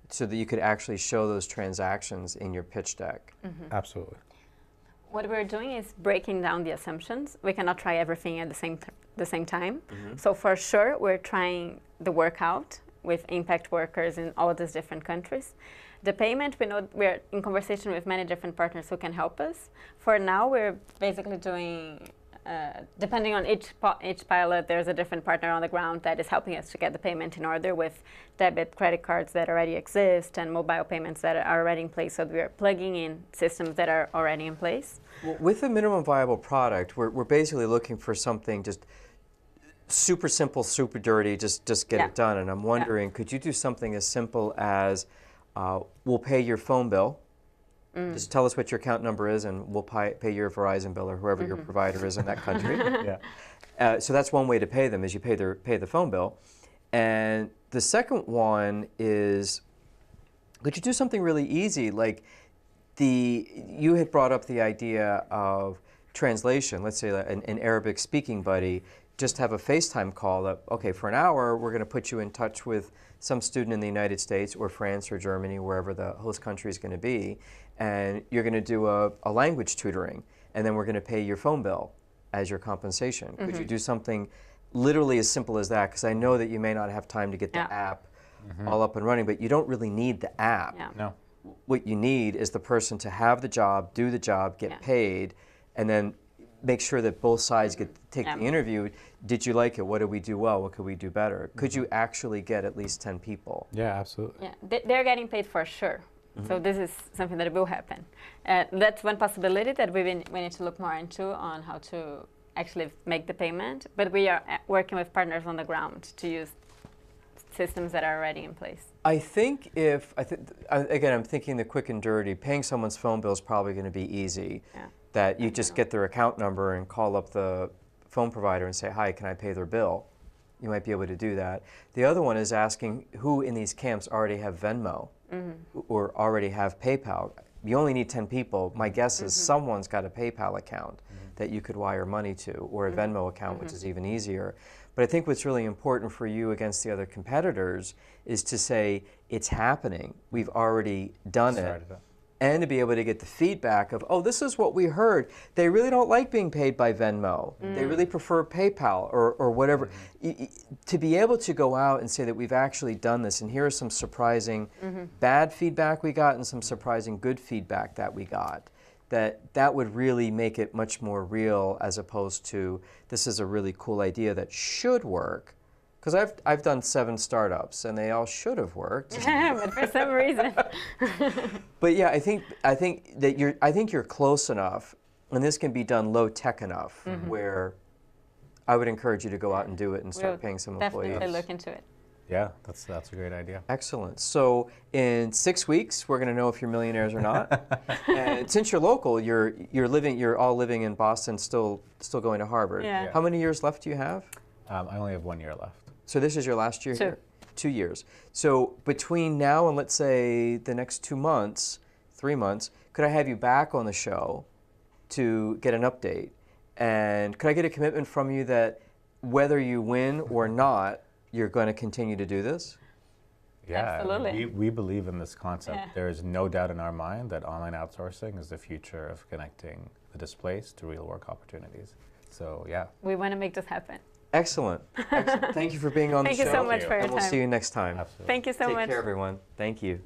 so that you could actually show those transactions in your pitch deck? Absolutely. What we're doing is breaking down the assumptions. We cannot try everything at the same time. So for sure, we're trying the work out. with impact workers in all these different countries. The payment, we know we're in conversation with many different partners who can help us. For now, we're basically doing, depending on each pilot, there's a different partner on the ground that is helping us to get the payment in order with debit, credit cards that already exist and mobile payments that are already in place. So we're plugging in systems that are already in place. Well, with a minimum viable product, we're basically looking for something just super simple, super dirty, just get it done. And I'm wondering, could you do something as simple as we'll pay your phone bill. Just tell us what your account number is, and we'll pay your Verizon bill or whoever your provider is in that country. So that's one way to pay them, is you pay the phone bill. And the second one is, could you do something really easy, like you had brought up the idea of translation. Let's say an Arabic speaking buddy, just have a FaceTime call that, okay, for an hour, we're going to put you in touch with some student in the United States or France or Germany, wherever the host country is going to be, and you're going to do a language tutoring, and then we're going to pay your phone bill as your compensation. Could you do something literally as simple as that? Because I know that you may not have time to get the app all up and running, but you don't really need the app. No. What you need is the person to have the job, do the job, get paid, and then make sure that both sides take the interview. Did you like it? What did we do well? What could we do better? Could you actually get at least 10 people? Yeah, absolutely. Yeah, they're getting paid for sure. So this is something that will happen. That's one possibility that we need to look more into on how to actually make the payment. But we are working with partners on the ground to use systems that are already in place. I think again, I'm thinking the quick and dirty, paying someone's phone bill is probably going to be easy. That you just get their account number and call up the phone provider and say, hi, can I pay their bill? You might be able to do that. The other one is asking who in these camps already have Venmo or already have PayPal. You only need 10 people. My guess is someone's got a PayPal account that you could wire money to, or a Venmo account, which is even easier. But I think what's really important for you against the other competitors is to say, it's happening. We've already done it. And to be able to get the feedback of, oh, this is what we heard. They really don't like being paid by Venmo. They really prefer PayPal or whatever. To be able to go out and say that we've actually done this, and here is some surprising bad feedback we got and some surprising good feedback that we got, that would really make it much more real, as opposed to this is a really cool idea that should work. Because I've done 7 startups, and they all should have worked. But for some reason. But yeah, I think you're close enough, and this can be done low tech enough, where I would encourage you to go out and do it and start paying some employees. Definitely look into it. Yeah, that's a great idea. Excellent. So in 6 weeks, we're going to know if you're millionaires or not. And since you're local, you're all living in Boston, still going to Harvard. Yeah. How many years left do you have? I only have 1 year left. So this is your last year here? 2 years. So between now and, let's say, the next 2 months, 3 months, could I have you back on the show to get an update? And could I get a commitment from you that whether you win or not, you're going to continue to do this? Yeah, absolutely. We believe in this concept. Yeah. There is no doubt in our mind that online outsourcing is the future of connecting the displaced to real work opportunities. So yeah. We want to make this happen. Excellent. Excellent. Thank you for being on the show. Thank you so much for your time. And we'll see you next time. Absolutely. Thank you so much. Take care, everyone. Thank you.